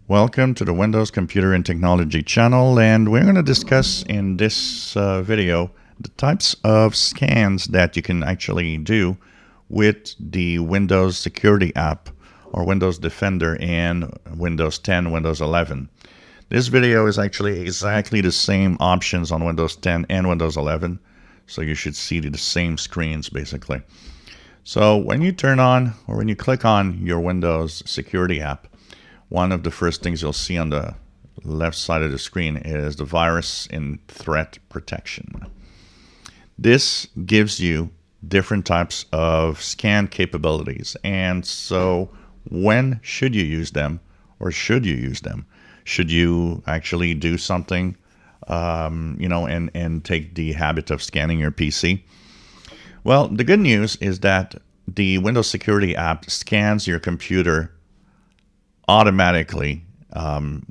Welcome to the Windows Computer and Technology channel, and we're going to discuss in this video the types of scans that you can actually do with the Windows Security app or Windows Defender in Windows 10, Windows 11. This video is actually exactly the same options on Windows 10 and Windows 11, so you should see the same screens basically. So when you turn on or when you click on your Windows Security app, one of the first things you'll see on the left side of the screen is the virus and threat protection. This gives you different types of scan capabilities. And so when should you use them, or should you use them? Should you actually do something, and take the habit of scanning your PC? Well, the good news is that the Windows Security app scans your computer automatically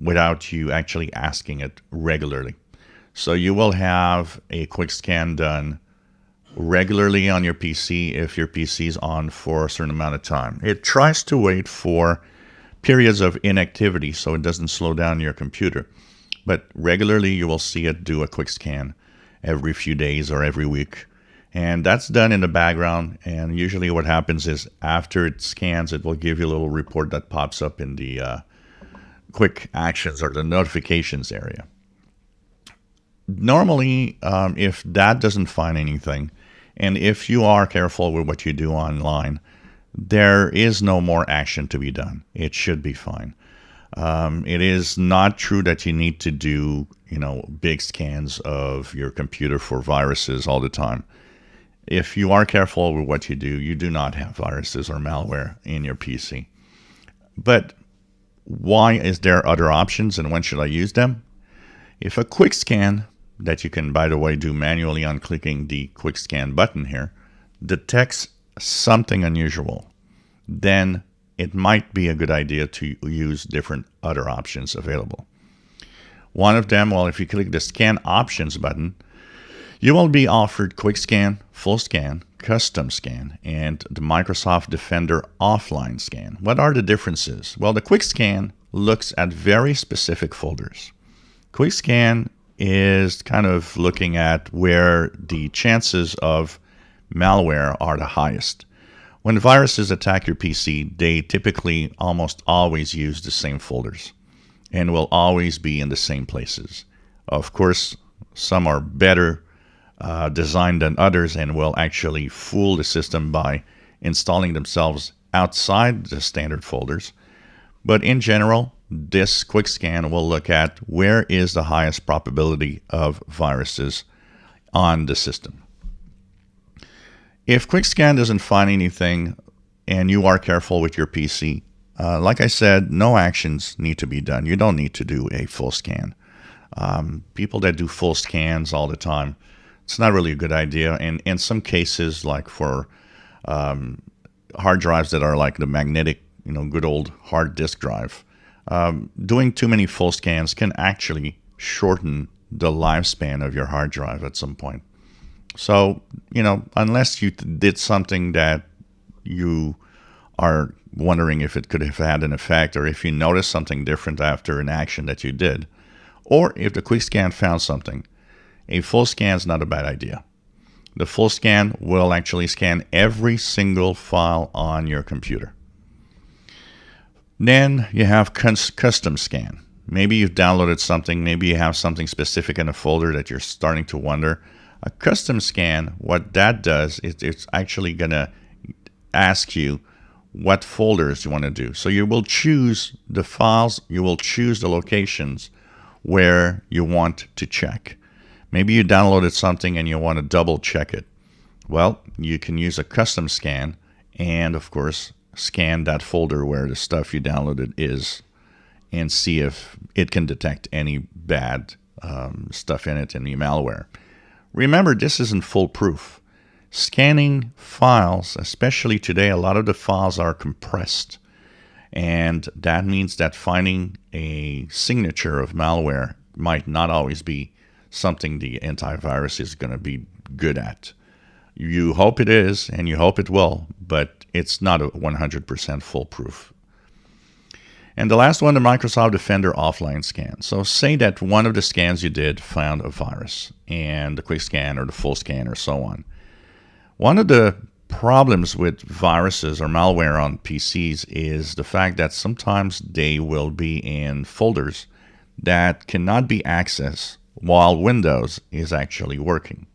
without you actually asking it regularly. So you will have a quick scan done regularly on your PC if your PC is on for a certain amount of time. It tries to wait for periods of inactivity so it doesn't slow down your computer. But regularly you will see it do a quick scan every few days or every week. And that's done in the background, and usually what happens is after it scans, it will give you a little report that pops up in the quick actions or the notifications area. Normally, if that doesn't find anything, and if you are careful with what you do online, there is no more action to be done. It should be fine. It is not true that you need to do, big scans of your computer for viruses all the time. If you are careful with what you do not have viruses or malware in your PC. But why is there other options, and when should I use them? If a quick scan that you can, by the way, do manually on clicking the quick scan button here detects something unusual, then it might be a good idea to use different other options available. One of them, well, if you click the scan options button, you will be offered quick scan, full scan, custom scan, and the Microsoft Defender offline scan. What are the differences? Well, the quick scan looks at very specific folders. Quick scan is kind of looking at where the chances of malware are the highest. When viruses attack your PC, they typically almost always use the same folders and will always be in the same places. Of course, some are better designed than others and will actually fool the system by installing themselves outside the standard folders. But in general, this quick scan will look at where is the highest probability of viruses on the system. If quick scan doesn't find anything and you are careful with your PC, like I said, no actions need to be done. You don't need to do a full scan. People that do full scans all the time, it's not really a good idea. And in some cases, like for hard drives that are like the magnetic, good old hard disk drive, doing too many full scans can actually shorten the lifespan of your hard drive at some point. So, unless you did something that you are wondering if it could have had an effect, or if you noticed something different after an action that you did, or if the quick scan found something, a full scan is not a bad idea. The full scan will actually scan every single file on your computer. Then you have custom scan. Maybe you've downloaded something, maybe you have something specific in a folder that you're starting to wonder. A custom scan, what that does is it's actually going to ask you what folders you want to do. So you will choose the files, you will choose the locations where you want to check. Maybe you downloaded something and you want to double check it. Well, you can use a custom scan and, of course, scan that folder where the stuff you downloaded is and see if it can detect any bad stuff in it, any malware. Remember, this isn't foolproof. Scanning files, especially today, a lot of the files are compressed. And that means that finding a signature of malware might not always be something the antivirus is going to be good at. You hope it is, and you hope it will, but it's not a 100% foolproof. And the last one, the Microsoft Defender offline scan. So say that one of the scans you did found a virus, and the quick scan or the full scan or so on. One of the problems with viruses or malware on PCs is the fact that sometimes they will be in folders that cannot be accessed while Windows is actually working.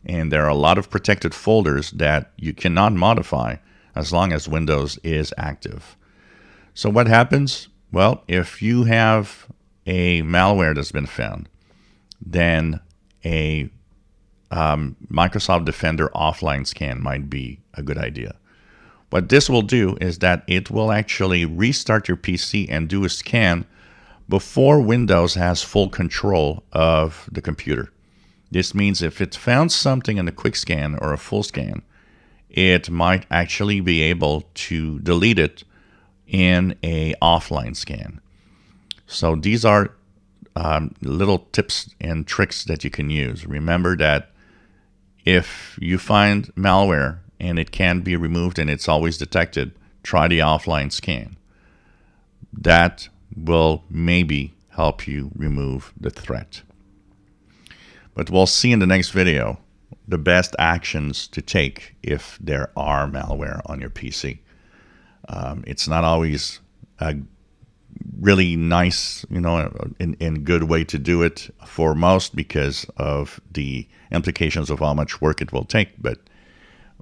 And there are a lot of protected folders that you cannot modify as long as Windows is active. So what happens? Well, if you have a malware that's been found, then a Microsoft Defender offline scan might be a good idea. What this will do is that it will actually restart your PC and do a scan before Windows has full control of the computer. This means if it found something in a quick scan or a full scan, it might actually be able to delete it in a offline scan. So these are little tips and tricks that you can use. Remember that if you find malware and it can be removed and it's always detected, try the offline scan. That will maybe help you remove the threat. But we'll see in the next video the best actions to take if there are malware on your PC. It's not always a really nice, and good way to do it for most because of the implications of how much work it will take. But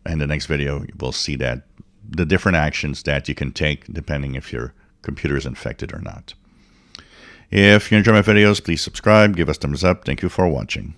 in the next video, we'll see that the different actions that you can take depending if your computer is infected or not. If you enjoy my videos, please subscribe, give us thumbs up. Thank you for watching.